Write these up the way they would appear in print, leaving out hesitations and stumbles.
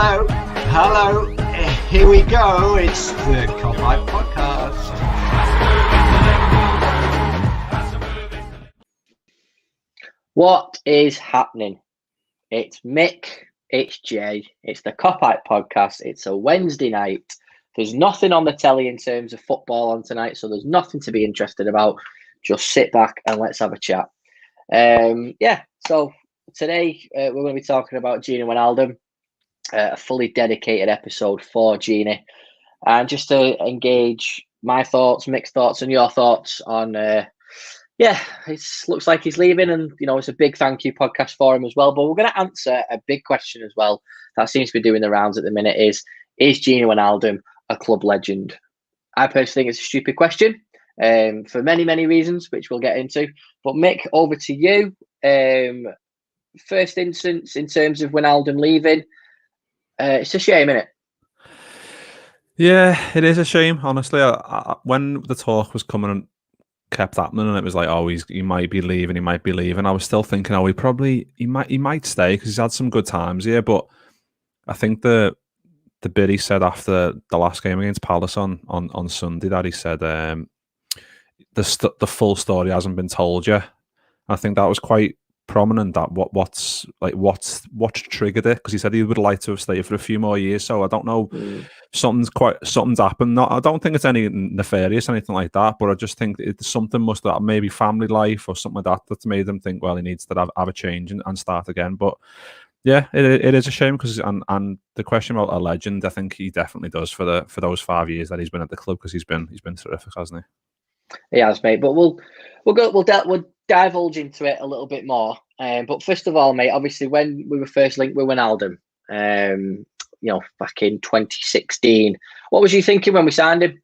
Hello, here we go. It's the Cop-Out Podcast. What is happening? It's Mick, it's Jay, it's the Cop-Out Podcast. It's a Wednesday night. There's nothing on the telly in terms of football on tonight, so there's nothing to be interested about. Just sit back and let's have a chat. So today we're going to be talking about Gini Wijnaldum, a fully dedicated episode for Gini, and just to engage my thoughts, Mick's thoughts, and your thoughts on. It looks like he's leaving, and it's a big thank you podcast for him as well. But we're going to answer a big question as well that seems to be doing the rounds at the minute: is Gini Wijnaldum a club legend? I personally think it's a stupid question. For many reasons, which we'll get into. But Mick, over to you. First instance, in terms of Wijnaldum leaving, it's a shame, isn't it? Yeah, it is a shame, honestly. When the talk was coming and kept happening, and it was like, oh, he might be leaving, I was still thinking, oh, he might stay because he's had some good times here. But I think the bit he said after the last game against Palace on Sunday, that he said the full story hasn't been told yet. I think that was quite prominent. That what's triggered it, because he said he would like to have stayed for a few more years. So I don't know, something's happened. I don't think it's any nefarious, anything like that. But I just think something must have, maybe family life or something like that's made him think, well, he needs to have a change and start again. But yeah, it is a shame because and the question about a legend, I think he definitely does for those 5 years that he's been at the club, because he's been terrific, hasn't he? He has, mate. But we'll divulge into it a little bit more. But first of all, mate, obviously when we were first linked with Wijnaldum, back in 2016, what was you thinking when we signed him?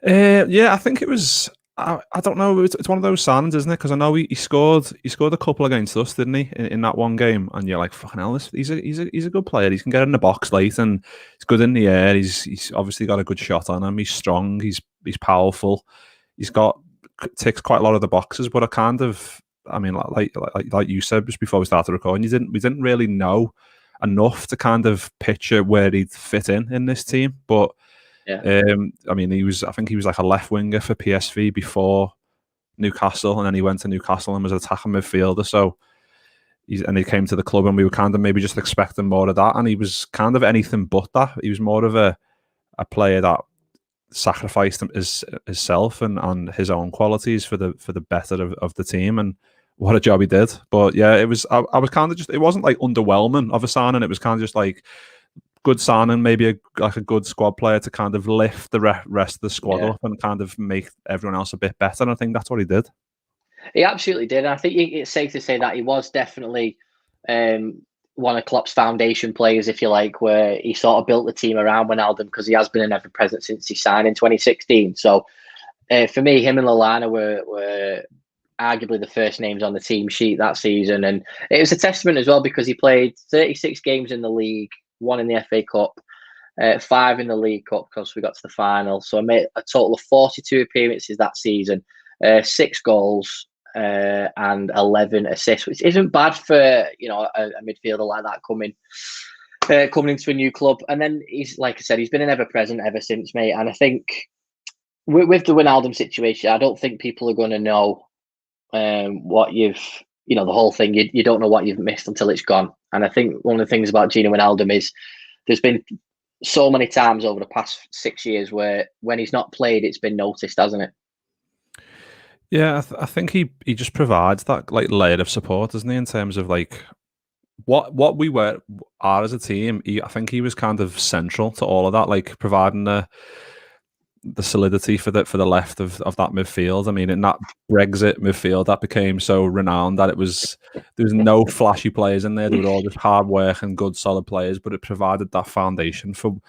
I think it was. I don't know. It's one of those signings, isn't it? Because I know he scored a couple against us, didn't he, in that one game? And you're like, fucking hell, he's a good player. He can get in the box late, and he's good in the air. He's obviously got a good shot on him. He's strong. He's powerful. He's ticks quite a lot of the boxes. But like you said just before we started recording, we didn't really know enough to kind of picture where he'd fit in this team, but. Yeah. I think he was like a left winger for PSV before Newcastle, and then he went to Newcastle and was an attacking midfielder. So he came to the club, and we were kind of maybe just expecting more of that. And he was kind of anything but that. He was more of a player that sacrificed himself and his own qualities for the better of the team. And what a job he did. But yeah, it was. I was kind of just. It wasn't like underwhelming of a signing. It was kind of just like. Good signing, maybe a good squad player to kind of lift the rest of the squad up and kind of make everyone else a bit better. And I think that's what he did. He absolutely did. And I think it's safe to say that he was definitely one of Klopp's foundation players, if you like, where he sort of built the team around Wijnaldum, because he has been an ever-present since he signed in 2016. So for me, him and Lallana were arguably the first names on the team sheet that season. And it was a testament as well, because he played 36 games in the league, 1 in the FA Cup, 5 in the League Cup, because we got to the final. So I made a total of 42 appearances that season, 6 goals and 11 assists, which isn't bad for a midfielder like that coming into a new club. And then he's, like I said, he's been an ever-present ever since, mate. And I think with the Wijnaldum situation, I don't think people are going to know what you've. The whole thing, you don't know what you've missed until it's gone. And I think one of the things about Gini Wijnaldum is there's been so many times over the past 6 years where when he's not played, it's been noticed, hasn't it? Yeah, I think he just provides that like layer of support, doesn't he, in terms of like what we are as a team. I think he was kind of central to all of that, like providing the solidity for the left of that midfield. I mean, in that Brexit midfield that became so renowned that there was no flashy players in there. They were all just hard work and good, solid players, but it provided that foundation for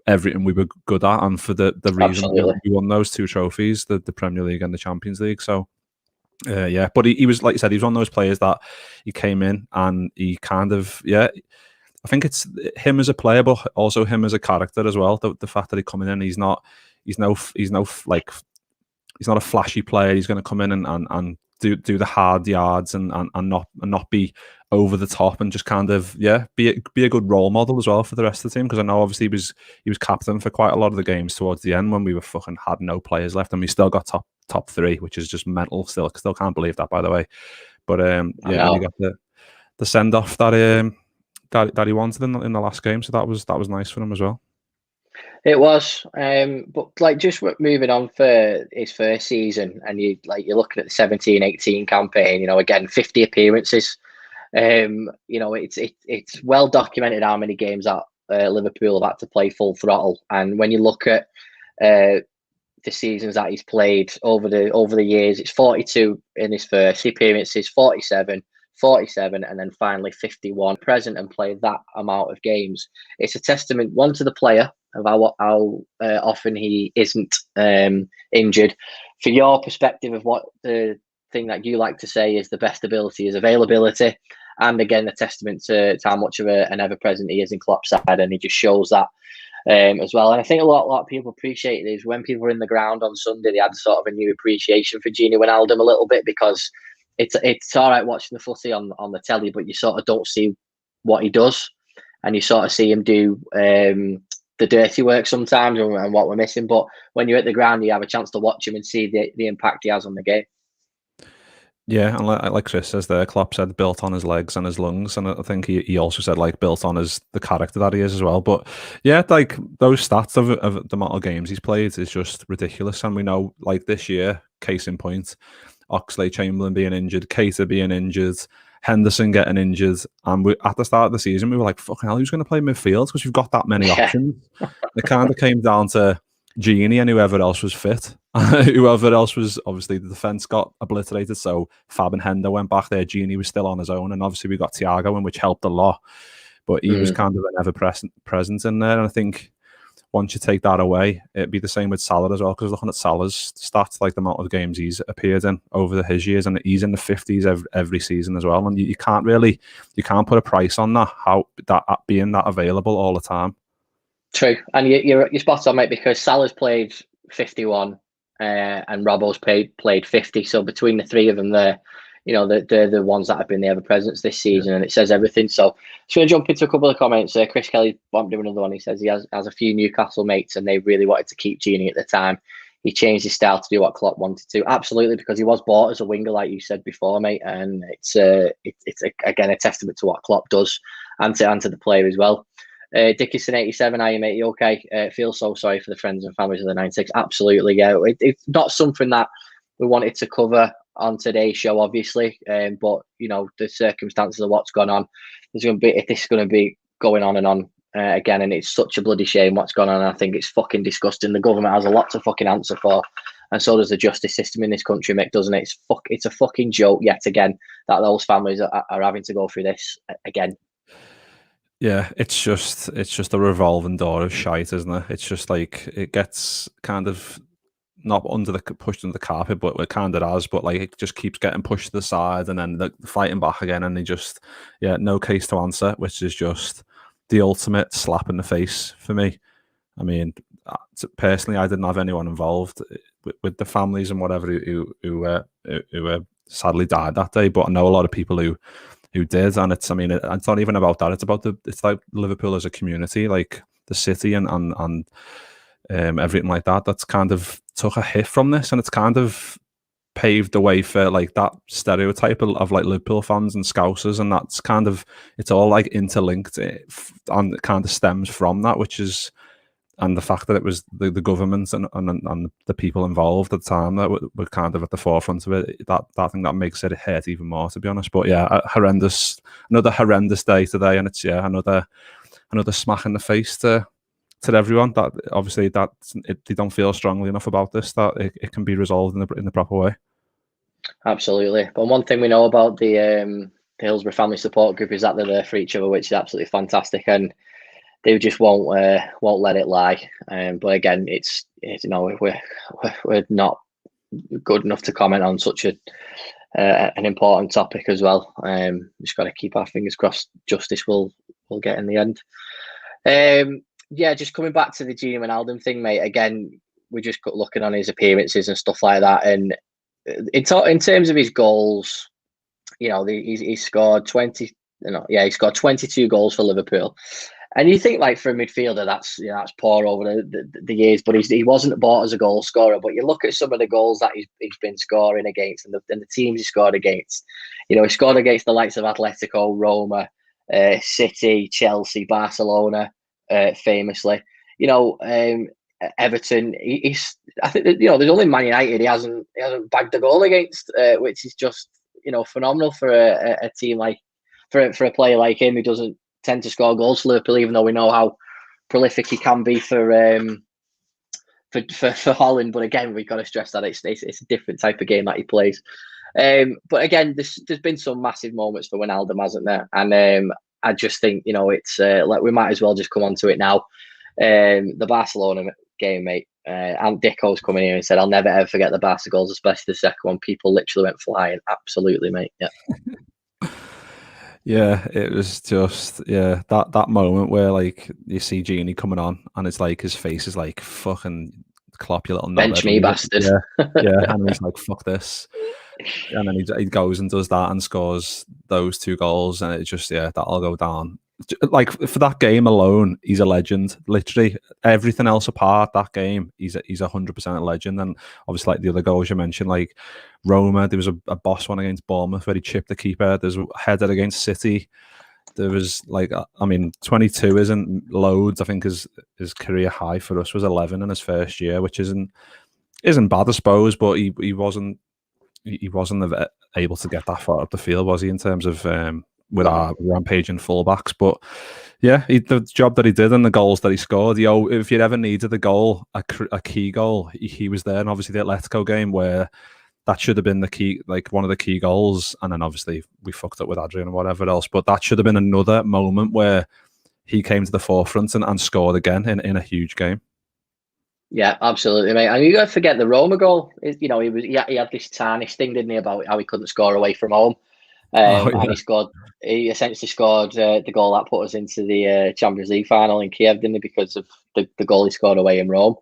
everything we were good at, and for the reason we won those 2 trophies, the Premier League and the Champions League. So but he was, like you said, he was one of those players that he came in and he kind of, I think it's him as a player, but also him as a character as well. The fact that he coming in, he's not a flashy player. He's going to come in and do the hard yards and not be over the top, and just kind of be a good role model as well for the rest of the team. Because I know obviously he was captain for quite a lot of the games towards the end when we were fucking had no players left, and we still got top three, which is just mental. Still can't believe that, by the way. But and he got the send off that he wanted in the last game, so that was nice for him as well. It was, but like just moving on for his first season, and you're looking at the 17-18 campaign. You know, again 50 appearances. You know, it's well documented how many games that Liverpool have had to play full throttle, and when you look at the seasons that he's played over the years, it's 42 in his first appearances, 47, and then finally 51 present and played that amount of games. It's a testament, one, to the player of how often he isn't injured. For your perspective of what the thing that you like to say is the best ability is availability, and again a testament to how much of an ever-present he is in Klopp's side, and he just shows that as well. And I think a lot of people appreciate it is when people were in the ground on Sunday, they had sort of a new appreciation for Gini Wijnaldum a little bit, because it's all right watching the footy on the telly, but you sort of don't see what he does, and you sort of see him do the dirty work sometimes, and what we're missing. But when you're at the ground, you have a chance to watch him and see the impact he has on the game. Yeah, and like Chris says there, Klopp said built on his legs and his lungs, and I think he also said like built on the character that he is as well. But yeah, like those stats of the amount of games he's played is just ridiculous, and we know like this year, case in point, Oxlade-Chamberlain being injured, Keita being injured, Henderson getting injured, and at the start of the season we were like, fucking hell, who's going to play midfield, because we've got that many options. It kind of came down to Gini and whoever else was fit. Whoever else was, obviously the defence got obliterated, so Fab and Hendo went back there. Gini was still on his own, and obviously we got Thiago in, which helped a lot, but he was kind of an ever-present in there. And I think once you take that away, it'd be the same with Salah as well, because looking at Salah's stats, like the amount of games he's appeared in over his years, and he's in the 50s every season as well, and you can't put a price on that, how that being that available all the time. True, and you're spot on, mate, because Salah's played 51 and Robbo's played 50. So between the three of them, they're the ones that have been the ever-presents this season, and it says everything. So just going to jump into a couple of comments. Chris Kelly bumped him another one. He says he has a few Newcastle mates, and they really wanted to keep Gini at the time. He changed his style to do what Klopp wanted to. Absolutely, because he was bought as a winger, like you said before, mate. And it's again a testament to what Klopp does and to the player as well. Dickinson 87, are you, mate? You okay? Feel so sorry for the friends and families of the 96. Absolutely, yeah. It's not something that we wanted to cover on today's show, obviously, but you know the circumstances of what's gone on. This is going to be going on and on again, and it's such a bloody shame what's gone on. I think it's fucking disgusting. The government has a lot to fucking answer for, and so does the justice system in this country, Mick, doesn't it? It's a fucking joke yet again that those families are having to go through this again. Yeah, it's just a revolving door of shite, isn't it? It's just like it gets kind of not pushed under the carpet, but it kind of has. But like it just keeps getting pushed to the side, and then fighting back again, and they just no case to answer, which is just the ultimate slap in the face for me. I mean, personally, I didn't have anyone involved with the families and whatever who sadly died that day, but I know a lot of people who did, and it's not even about that. It's like Liverpool as a community, like the city and everything like that. That's kind of took a hit from this, and it's kind of paved the way for like that stereotype of like Liverpool fans and Scousers, and that's kind of it's all like interlinked, and it kind of stems from that, which is. And the fact that it was the government and the people involved at the time that were kind of at the forefront of it, that thing that makes it hurt even more, to be honest. But yeah, another horrendous day today, and it's another smack in the face to everyone. That obviously they don't feel strongly enough about this, that it can be resolved in the proper way. Absolutely. But one thing we know about the Hillsborough Family Support Group is that they're there for each other, which is absolutely fantastic, and they just won't let it lie. But again, it's we're not good enough to comment on such an important topic as well. Just got to keep our fingers crossed. Justice will get in the end. Just coming back to the Gini Wijnaldum thing, mate. Again, we're just looking on his appearances and stuff like that, and in terms of his goals, he scored 20. He scored 22 goals for Liverpool. And you think, like, for a midfielder, that's poor over the years, but he wasn't bought as a goal scorer. But you look at some of the goals that he's been scoring against, and the teams he scored against. He scored against the likes of Atletico, Roma, City, Chelsea, Barcelona, famously. Everton. I think that, there's only Man United he hasn't bagged a goal against, which is just phenomenal for a team like for a player like him who doesn't tend to score goals for Liverpool, even though we know how prolific he can be for Holland. But again, we've got to stress that it's a different type of game that he plays. But again, there's been some massive moments for Wijnaldum, hasn't there? And I just think it's like we might as well just come on to it now. The Barcelona game, mate. And Dicko's coming here and said, "I'll never ever forget the Barca goals, especially the second one. People literally went flying." Absolutely, mate. Yeah. Yeah, it was just that moment where like you see Gini coming on and it's like his face is like fucking Klopp, you little bench me bastard. Yeah, and he's like fuck this, and then he goes and does that and scores those 2 goals, and it's just that'll go down. Like for that game alone, he's a legend. Literally everything else apart, that game, he's 100% a legend. And obviously, like the other goals you mentioned, like Roma, there was a boss one against Bournemouth where he chipped the keeper. There's a header against City. There was 22 isn't loads. I think his career high for us was 11 in his first year, which isn't bad, I suppose. But he wasn't able to get that far up the field, was he? In terms of with our rampaging fullbacks. But yeah, the job that he did and the goals that he scored, if you ever needed a goal, a key goal, he was there. And obviously the Atletico game where that should have been the key, like one of the key goals. And then obviously we fucked up with Adrian and whatever else, but that should have been another moment where he came to the forefront and scored again in a huge game. Yeah, absolutely, mate. And you got to forget the Roma goal. He had this tarnish thing, didn't he, about how he couldn't score away from home. And he essentially scored the goal that put us into the Champions League final in Kiev, didn't he, because of the goal he scored away in Rome.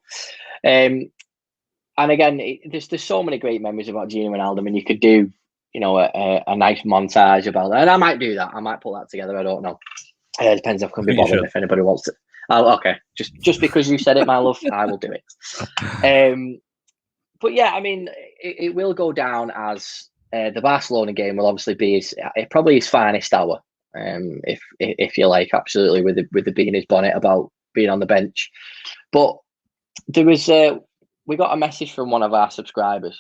And again, there's so many great memories about Gini Wijnaldum, and you could do a nice montage about that. And I might do that. I might pull that together. I don't know. It depends if I can be bothered if anybody wants to. Oh, okay. Just because you said it, my love, I will do it. But yeah, I mean, it will go down as the Barcelona game will obviously be probably his finest hour, if you like, absolutely, with the bee in his bonnet about being on the bench. But there was we got a message from one of our subscribers,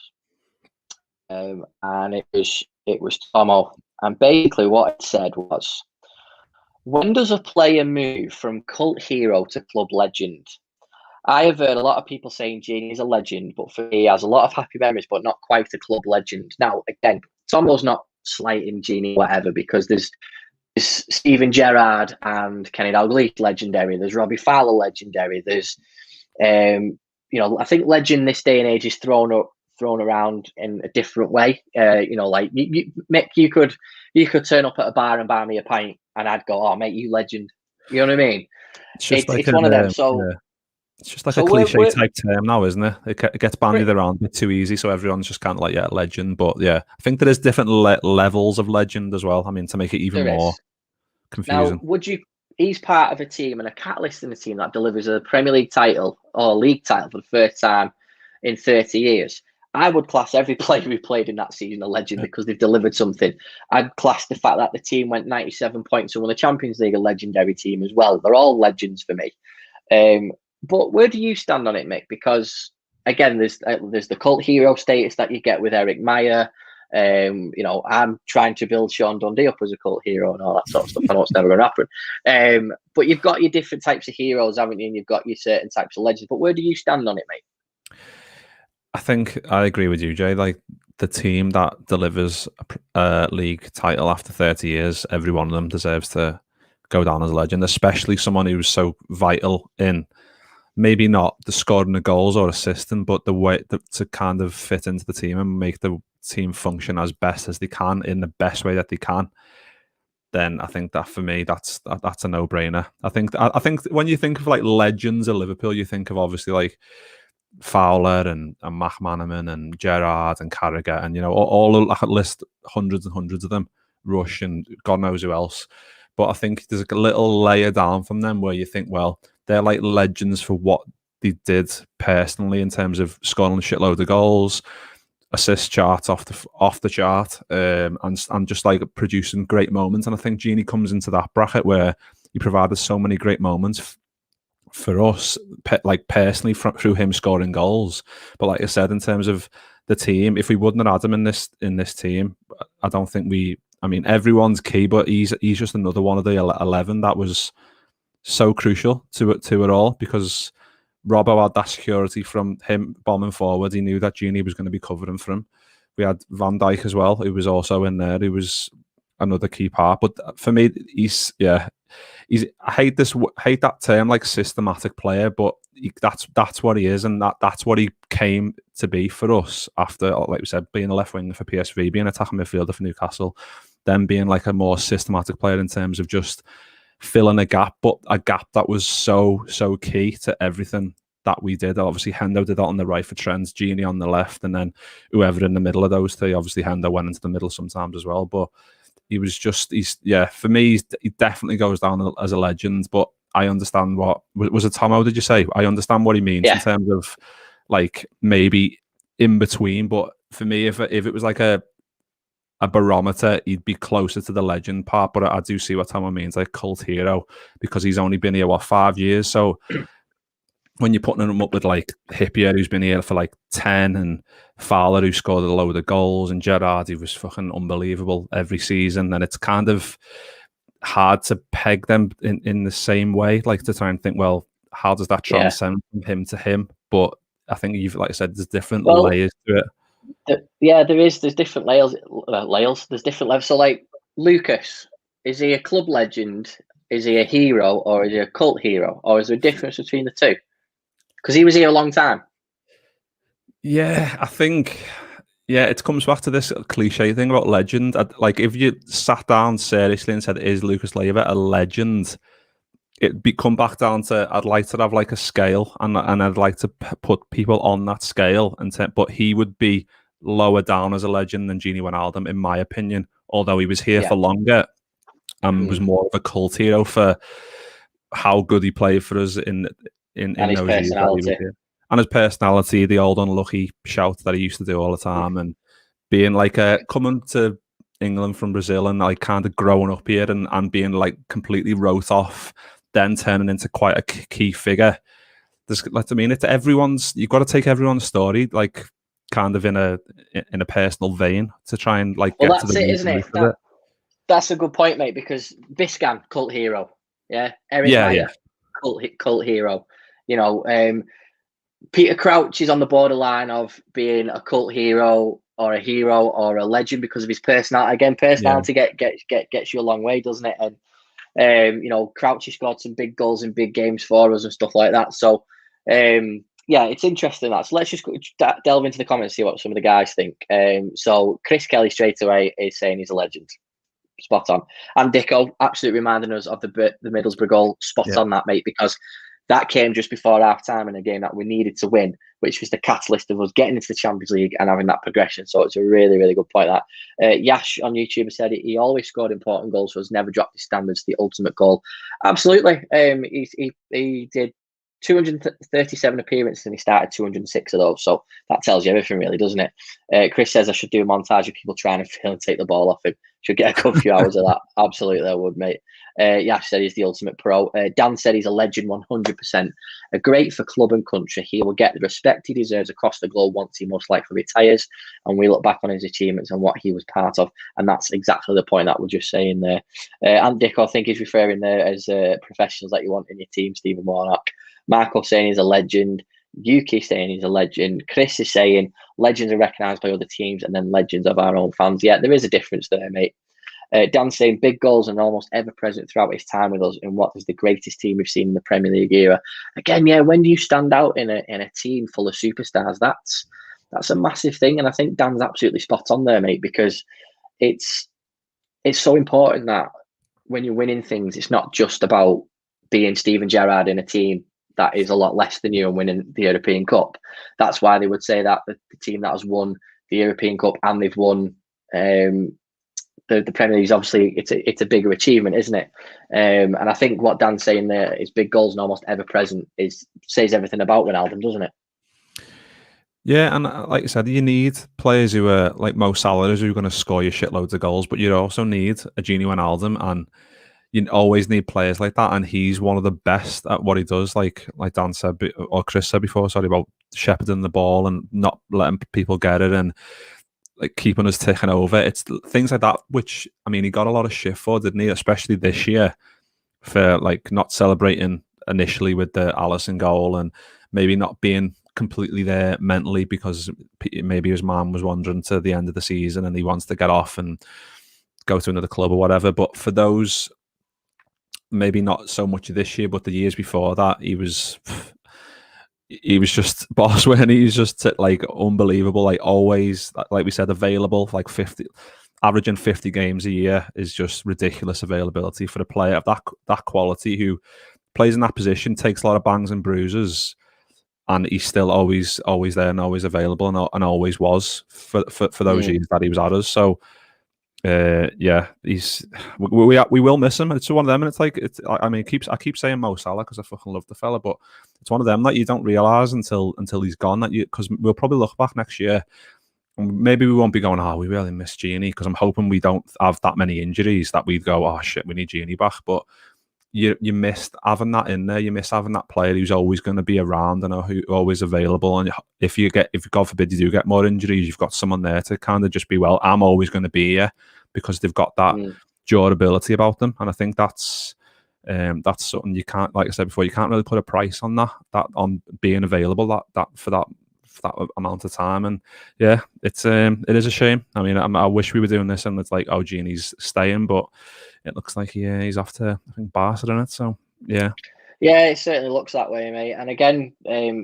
and it was Tomo, and basically what it said was, when does a player move from cult hero to club legend? I have heard a lot of people saying Gini is a legend, but for me, he has a lot of happy memories, but not quite a club legend. Now, again, Tomo's not slighting Gini, whatever, because there's Steven Gerrard and Kenny Dalglish legendary. There's Robbie Fowler legendary. There's, I think legend this day and age is thrown around in a different way. Like Mick, you could turn up at a bar and buy me a pint, and I'd go, "Oh, mate, you legend." You know what I mean? It's one of them. So. Yeah. It's just like a cliche type term now, isn't it? It gets bandied around a bit too easy, so everyone's just kind of like, legend. But yeah, I think there is different levels of legend as well. I mean, to make it even more confusing. Now, he's part of a team and a catalyst in the team that delivers a Premier League title or a league title for the first time in 30 years. I would class every player who played in that season a legend because they've delivered something. I'd class the fact that the team went 97 points and won the Champions League a legendary team as well. They're all legends for me. But where do you stand on it, Mick? Because again, there's the cult hero status that you get with Eric Meyer. I'm trying to build Sean Dundee up as a cult hero and all that sort of stuff. I know it's never going to happen. But you've got your different types of heroes, haven't you? And you've got your certain types of legends. But where do you stand on it, mate? I think I agree with you, Jay. Like the team that delivers a league title after 30 years, every one of them deserves to go down as a legend, especially someone who's so vital in maybe not the scoring the goals or assisting, but the way to kind of fit into the team and make the team function as best as they can in the best way that they can. Then I think that for me, that's a no-brainer. I think when you think of like legends of Liverpool, you think of obviously like Fowler and McManaman and Gerrard and Carragher and all I could list hundreds and hundreds of them, Rush and God knows who else. But I think there's a little layer down from them where you think, well, they're like legends for what they did personally in terms of scoring a shitload of goals, assist charts off the chart, and just like producing great moments. And I think Gini comes into that bracket where he provided so many great moments for us, like personally through him scoring goals. But like I said, in terms of the team, if we wouldn't have had him in this team, I don't think we. I mean, everyone's key, but he's just another one of the 11 that was so crucial to it all, because Robbo had that security from him bombing forward. He knew that Gini was going to be covering for him. We had Van Dijk as well, who was also in there. He was another key part. But for me, he's I hate that term, like systematic player, but that's what he is, and that's what he came to be for us after, like we said, being a left winger for PSV, being an attacking midfielder for Newcastle, then being like a more systematic player in terms of just filling a gap, but a gap that was so key to everything that we did. Obviously, Hendo did that on the right for Trent, Gini on the left, and then whoever in the middle of those three. Obviously, Hendo went into the middle sometimes as well, but for me, he definitely goes down as a legend. But I understand what was it, Tomo? Did you say? I understand what he means in terms of like maybe in between. But for me, if it was like a barometer, he'd be closer to the legend part. But I do see what Tomo means, like cult hero, because he's only been here 5 years. So when you're putting him up with like Hippier, who's been here for like 10, and Fowler, who scored a load of goals, and Gerrard, who was fucking unbelievable every season, then it's kind of hard to peg them in the same way, like to try and think, well, how does that transcend from him to him? But I think like I said, there's different layers to it. There's different layers. There's different levels. So like Lucas, is he a club legend? Is he a hero, or is he a cult hero, or is there a difference between the two? Because he was here a long time. Yeah, I think, it comes back to this cliche thing about legend. Like, if you sat down seriously and said, is Lucas Leiva a legend? It'd come back down to, I'd like to have like a scale, and I'd like to put people on that scale, but he would be lower down as a legend than Gini Wijnaldum, in my opinion, although he was here for longer and was more of a cult hero for how good he played for us in and his those personality. And his personality, the old unlucky shout that he used to do all the time, and being like coming to England from Brazil and like kind of growing up here and being like completely wrote off, then turning into quite a key figure. It's everyone's. You've got to take everyone's story like kind of in a personal vein to try and like get to the it, isn't it? That's a good point, mate. Because Biscan, cult hero, Eric Meyer, cult hero. Peter Crouch is on the borderline of being a cult hero or a hero or a legend because of his personality. Again, personality gets you a long way, doesn't it? And Crouch scored some big goals in big games for us and stuff like that. So it's interesting that. So let's just delve into the comments and see what some of the guys think. So Chris Kelly straight away is saying he's a legend. Spot on. And Dicko absolutely reminding us of the Middlesbrough goal. Spot on that, mate, because that came just before half-time in a game that we needed to win, which was the catalyst of us getting into the Champions League and having that progression. So it's a really, really good point, that. Yash on YouTube said he always scored important goals for us, never dropped his standards, the ultimate goal. Absolutely. He did 237 appearances and he started 206 of those. So that tells you everything, really, doesn't it? Chris says I should do a montage of people trying to feel and take the ball off him. Should get a good few hours of that. Absolutely, I would, mate. Yash said he's the ultimate pro. Dan said he's a legend 100%. Great for club and country. He will get the respect he deserves across the globe once he most likely retires. And we look back on his achievements and what he was part of. And that's exactly the point that we're just saying there. And Dick, I think he's referring there as professionals that you want in your team, Stephen Warnock. Marco saying he's a legend. Yuki saying he's a legend. Chris is saying legends are recognised by other teams and then legends of our own fans. Yeah, there is a difference there, mate. Dan saying big goals and almost ever present throughout his time with us in what is the greatest team we've seen in the Premier League era. Again, when do you stand out in a team full of superstars? That's a massive thing, and I think Dan's absolutely spot on there, mate, because it's so important that when you're winning things, it's not just about being Steven Gerrard in a team that is a lot less than you and winning the European Cup. That's why they would say that the team that has won the European Cup and they've won the Premier League is obviously it's a bigger achievement, isn't it? And I think what Dan's saying there is big goals and almost ever present says everything about Wijnaldum, doesn't it? Yeah, and like you said, you need players who are like Mo Salah, who are going to score you shitloads of goals, but you also need a Gini Wijnaldum, and you always need players like that. And he's one of the best at what he does. Like Dan said, or Chris said before, sorry, about shepherding the ball and not letting people get it, and like keeping us ticking over. It's things like that, which, I mean, he got a lot of shit for, didn't he? Especially this year, for like not celebrating initially with the Alisson goal and maybe not being completely there mentally because maybe his mom was wandering to the end of the season and he wants to get off and go to another club or whatever. But for those, maybe not so much this year, but the years before that, he was just boss when he's just like unbelievable, like always, like we said, available, like 50, averaging 50 games a year is just ridiculous availability for a player of that quality who plays in that position, takes a lot of bangs and bruises, and he's still always there and always available, and always was for those years that he was at us. So yeah, we will miss him. It's one of them, and it's like I mean, I keep saying Mo Salah because I fucking love the fella, but it's one of them that you don't realize until he's gone, that because we'll probably look back next year and maybe we won't be going, oh, we really miss Gini, because I'm hoping we don't have that many injuries that we'd go, oh shit, we need Gini back. But you missed having that in there. You miss having that player who's always going to be around and who's always available. And if God forbid you do get more injuries, you've got someone there to kind of just be, well, I'm always going to be here, because they've got that durability about them. And I think that's something you can't, like I said before, you can't really put a price on that on being available for that amount of time. And yeah, it is a shame. I mean, I wish we were doing this and it's like, oh, Gini's staying, but it looks like he's off to, I think, Barca, isn't it? So yeah, it certainly looks that way, mate. And again,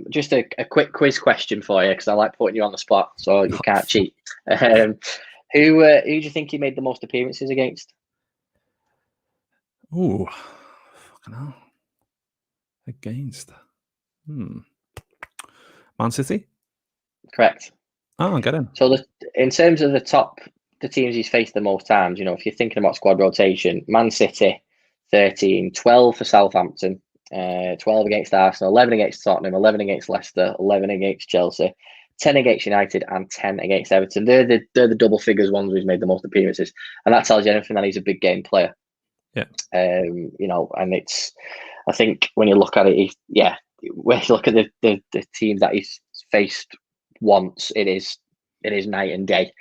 just a quick quiz question for you, because I like putting you on the spot, so you can't cheat. Who do you think he made the most appearances against? Ooh, fucking hell. Against Man City? Correct. Oh, get in. So in terms of the teams he's faced the most times, if you're thinking about squad rotation, Man City, 13, 12 for Southampton, 12 against Arsenal, 11 against Tottenham, 11 against Leicester, 11 against Chelsea, 10 against United, and 10 against Everton. They're the double figures ones who's made the most appearances, and that tells you anything that he's a big game player. Yeah. And I think when you look at it, when you look at the teams that he's faced once, it is night and day.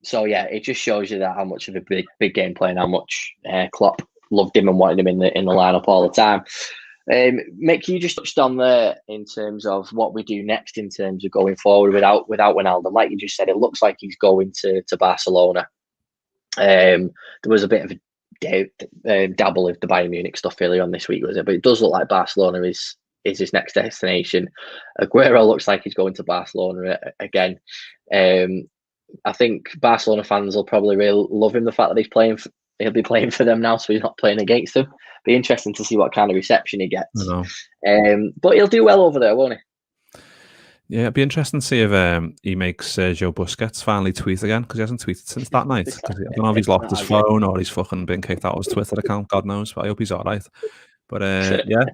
So yeah, it just shows you that how much of a big game player and how much Klopp loved him and wanted him in the lineup all the time. Mick, you just touched on there in terms of what we do next in terms of going forward without Wijnaldum. Like you just said, it looks like he's going to Barcelona. There was a bit of a dabble with the Bayern Munich stuff earlier on this week, was it? But it does look like Barcelona is his next destination. Aguero looks like he's going to Barcelona again. I think Barcelona fans will probably really love him, the fact that he'll be playing for them now, so he's not playing against them. Be interesting to see what kind of reception he gets. But he'll do well over there, won't he? Yeah, it'd be interesting to see if he makes Sergio Busquets finally tweet again, because he hasn't tweeted since that night. I don't know if he's locked his phone or he's fucking been kicked out of his Twitter account. God knows, but I hope he's all right. But yeah,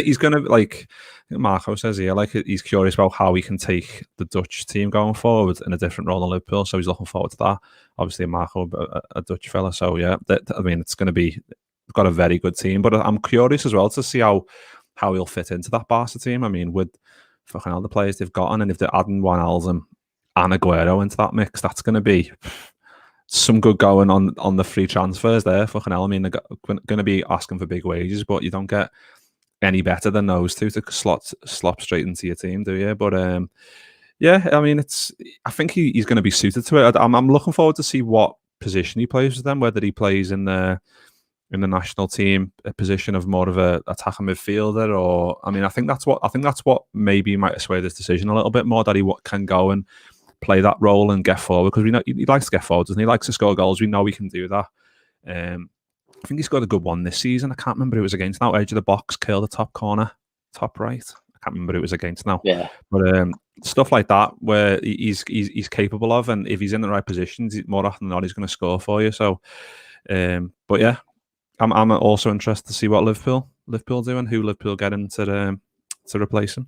he's gonna like Marco says here, like he's curious about how he can take the Dutch team going forward in a different role than Liverpool. So he's looking forward to that. Obviously, Marco, a Dutch fella. So yeah, I mean, it's going to be got a very good team. But I'm curious as well to see how he'll fit into that Barca team. I mean, with fucking all the players they've gotten, and if they're adding Wijnaldum and Aguero into that mix, that's going to be some good going on the free transfers there. Fucking hell, I mean, they're going to be asking for big wages, but you don't get any better than those two to slop straight into your team, do you? But yeah, I mean, I think he's going to be suited to it. I'm looking forward to see what position he plays with them, whether he plays in the national team, a position of more of a attacking midfielder, or I mean, I think that's what maybe might have swayed his decision a little bit more, that he can go and play that role and get forward, because we know he likes to get forward, doesn't he? He likes to score goals. We know he can do that. I think he's got a good one this season. I can't remember who it was against now. Edge of the box, curl the top corner, top right. I can't remember who it was against now. Yeah. But stuff like that where he's capable of, and if he's in the right positions, more often than not, he's going to score for you. So, but yeah, I'm also interested to see what Liverpool do and who Liverpool get in to replace him.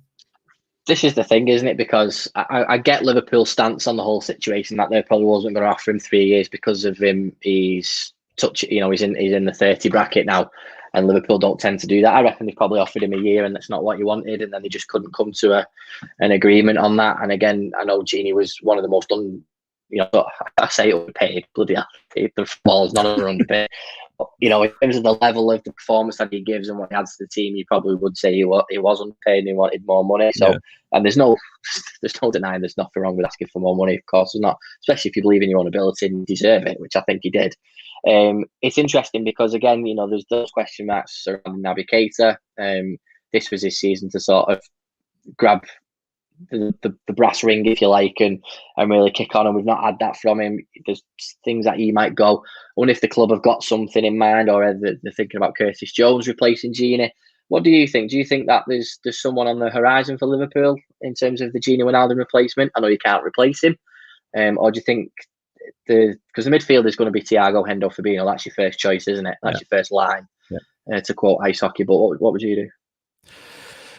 This is the thing, isn't it? Because I get Liverpool's stance on the whole situation that they probably wasn't going to offer him 3 years because of him. He's in the 30 bracket now, and Liverpool don't tend to do that. I reckon they probably offered him a year, and that's not what he wanted, and then they just couldn't come to an agreement on that. And again, I know Gini was one of the most I say underpaid, bloody hell, the football is not underpaid. In terms of the level of the performance that he gives and what he adds to the team, you probably would say he was unpaid and he wanted more money. So, yeah. And there's no denying there's nothing wrong with asking for more money. Of course, there's not, especially if you believe in your own ability and deserve it, which I think he did. It's interesting because again, there's those question marks surrounding Naby Keita. This was his season to sort of grab the brass ring, if you like, and really kick on, and we've not had that from him. There's things that he might go. I wonder if the club have got something in mind, or they're thinking about Curtis Jones replacing Gini. What do you think? Do you think that there's someone on the horizon for Liverpool in terms of the Gini Wijnaldum replacement? I know you can't replace him, or do you think because the midfield is going to be Thiago, Hendo, Fabinho? That's your first choice, isn't it? That's your first line. Yeah. To quote ice hockey, but what would you do?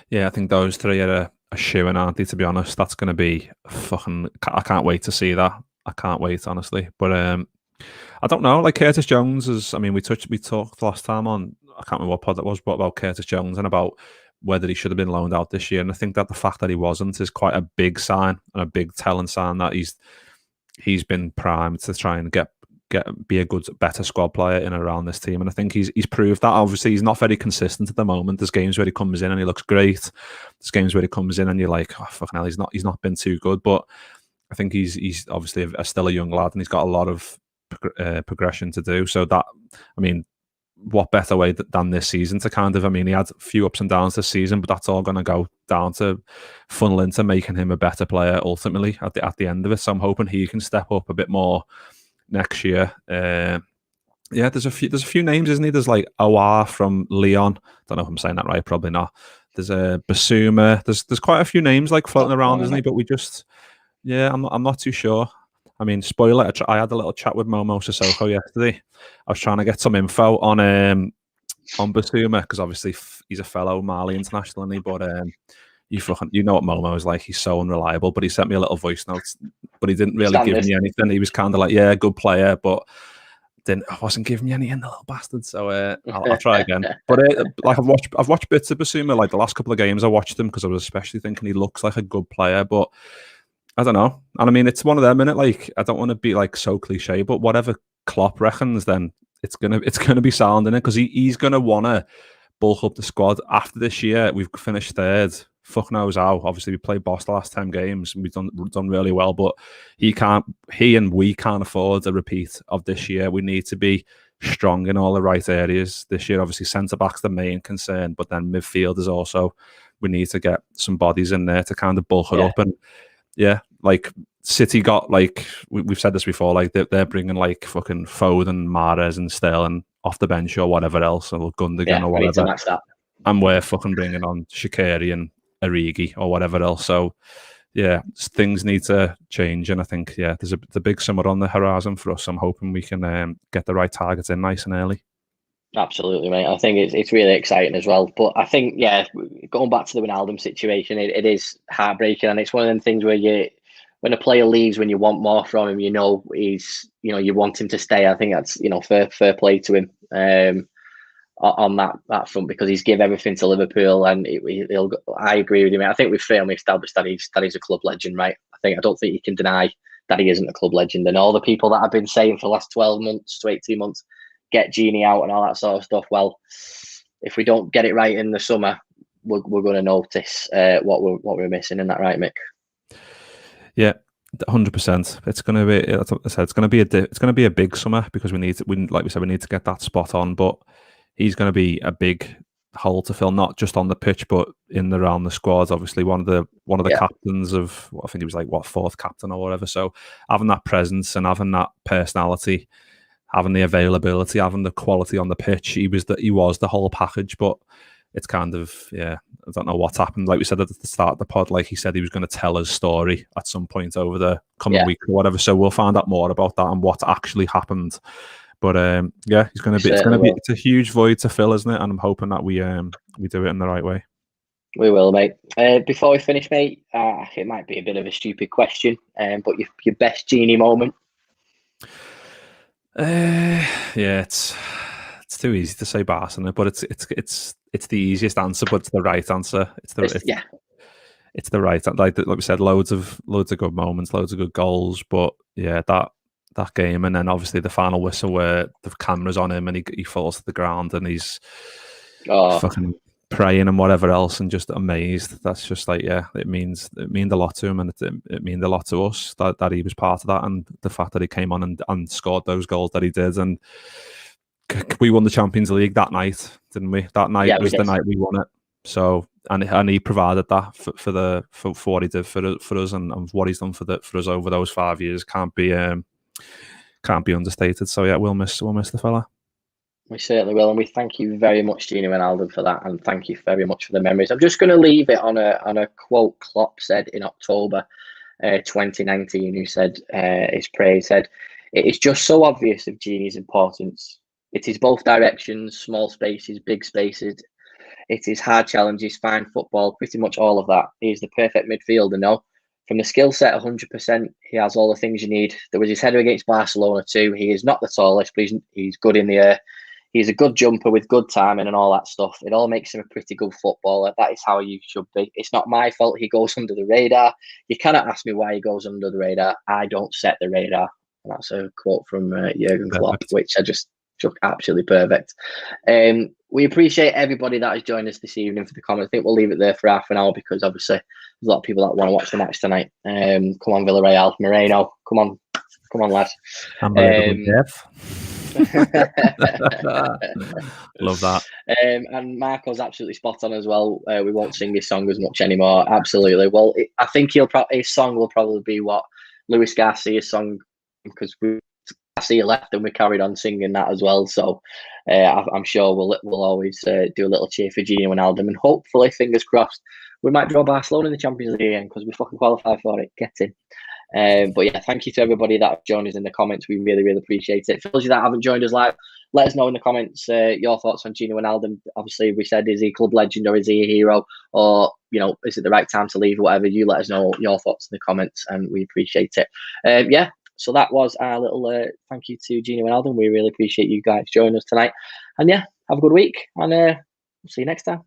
Yeah, I think those three are a shoe-in, aren't they, to be honest? That's going to be fucking... I can't wait to see that. I can't wait, honestly. But I don't know. Like Curtis Jones is... I mean, we talked last time on... I can't remember what pod that was, but about Curtis Jones and about whether he should have been loaned out this year. And I think that the fact that he wasn't is quite a big sign and a big telling sign that he's been primed to try and be a good, better squad player in and around this team. And I think he's proved that. Obviously, he's not very consistent at the moment. There's games where he comes in and he looks great. There's games where he comes in and you're like, oh, fucking hell, he's not been too good. But I think he's obviously still a young lad and he's got a lot of progression to do. So that, I mean, what better way than this season to kind of, I mean, he had a few ups and downs this season, but that's all going to go down to funnel into making him a better player ultimately at the end of it. So I'm hoping he can step up a bit more next year. There's a few names, isn't he? There's like Awar from Lyon. Don't know if I'm saying that right. Probably not. There's a Basuma. There's quite a few names like floating around, isn't he? But we just, I'm not too sure. I mean, spoiler, I had a little chat with Momo Sissoko yesterday. I was trying to get some info on Basuma because obviously he's a fellow Mali international, isn't he? But you know what Momo is like. He's so unreliable. But he sent me a little voice note, but he didn't really give me anything. He was kind of like, yeah, good player, but I wasn't giving me anything, the little bastard. So I'll try again. But like I've watched bits of Basuma. Like the last couple of games, I watched them because I was especially thinking he looks like a good player, but I don't know. And I mean, it's one of them, innit? Like, I don't want to be like so cliche, but whatever Klopp reckons, then it's gonna be sound, innit? Because he's gonna wanna bulk up the squad after this year. We've finished third. Fuck knows how. Obviously, we played Boss the last 10 games. We've done really well, but he and we can't afford a repeat of this year. We need to be strong in all the right areas this year. Obviously, centre back's the main concern, but then midfield is also. We need to get some bodies in there to kind of bulk it up and. Yeah, like City got like we've said this before, like they're bringing like fucking Foden, Mahrez, and Sterling off the bench or whatever else, or Gundogan or whatever. And we're fucking bringing on Shaqiri and Origi or whatever else. So yeah, things need to change, and I think there's a big summer on the horizon for us. I'm hoping we can get the right targets in nice and early. Absolutely, mate. I think it's really exciting as well. But I think, going back to the Wijnaldum situation, it is heartbreaking, and it's one of them things where when a player leaves, when you want more from him, you want him to stay. I think that's fair play to him on that front because he's give everything to Liverpool, and I agree with him. I think we've firmly established that he's a club legend, right? I don't think you can deny that he isn't a club legend, and all the people that have been saying for the last 12 months to 18 months. Get Gini out and all that sort of stuff. Well, if we don't get it right in the summer, we're going to notice what we're missing. Isn't that right, Mick? Yeah, 100%. It's going to be. As I said, it's going to be a big summer because we need to get that spot on. But he's going to be a big hole to fill, not just on the pitch, but in and around the squad. Obviously, one of the captains of I think he was like fourth captain or whatever. So having that presence and having that personality. having the availability, having the quality on the pitch. He was the whole package, but it's kind of, I don't know what's happened. Like we said at the start of the pod, like he said he was going to tell his story at some point over the coming week or whatever. So we'll find out more about that and what actually happened. But he's going to be. It's a huge void to fill, isn't it? And I'm hoping that we do it in the right way. We will, mate. Before we finish, mate, it might be a bit of a stupid question, but your best Gini moment. It's too easy to say Barcelona, but it's the easiest answer, but it's the right answer. It's the right, like we said, loads of good moments, loads of good goals. But yeah, that game, and then obviously the final whistle where the camera's on him and he falls to the ground and he's fucking praying and whatever else, and just amazed. That's just like, it means a lot to him, and it means a lot to us that he was part of that, and the fact that he came on and scored those goals that he did. And we won the Champions League that night, didn't we? That night was the night we won it. So and he provided that for what he did for us, and what he's done for us over those 5 years can't be understated. So yeah, we'll miss the fella. We certainly will, and we thank you very much, Gini Wijnaldum, for that, and thank you very much for the memories. I'm just going to leave it on a quote Klopp said in October 2019, who said his praise said, "It is just so obvious of Gini's importance. It is both directions, small spaces, big spaces. It is hard challenges, fine football, pretty much all of that. He is the perfect midfielder, no? From the skill set, 100%, he has all the things you need. There was his header against Barcelona too. He is not the tallest, but he's good in the air. He's a good jumper with good timing and all that stuff. It all makes him a pretty good footballer. That is how you should be. It's not my fault he goes under the radar. You cannot ask me why he goes under the radar. I don't set the radar." And that's a quote from Jurgen Klopp, which I just took absolutely perfect. We appreciate everybody that has joined us this evening for the comments. I think we'll leave it there for half an hour, because obviously there's a lot of people that want to watch the match tonight. Come on, Villarreal, Moreno. Come on, lad. Love that. And Marco's absolutely spot on as well. We won't sing his song as much anymore. Absolutely. Well, I think his song will probably be what Luis Garcia's song, because Garcia left and we carried on singing that as well. So I'm sure we'll always do a little cheer for Gini Wijnaldum, and hopefully, fingers crossed, we might draw Barcelona in the Champions League again, because we fucking qualify for it. Get in. But yeah, thank you to everybody that joined us in the comments. We really, really appreciate it. For those of you that haven't joined us live, let us know in the comments your thoughts on Gini Wijnaldum. Obviously, we said, is he club legend or is he a hero? Or, is it the right time to leave or whatever? You let us know your thoughts in the comments, and we appreciate it. So that was our little thank you to Gini Wijnaldum. We really appreciate you guys joining us tonight. And yeah, have a good week, and we'll see you next time.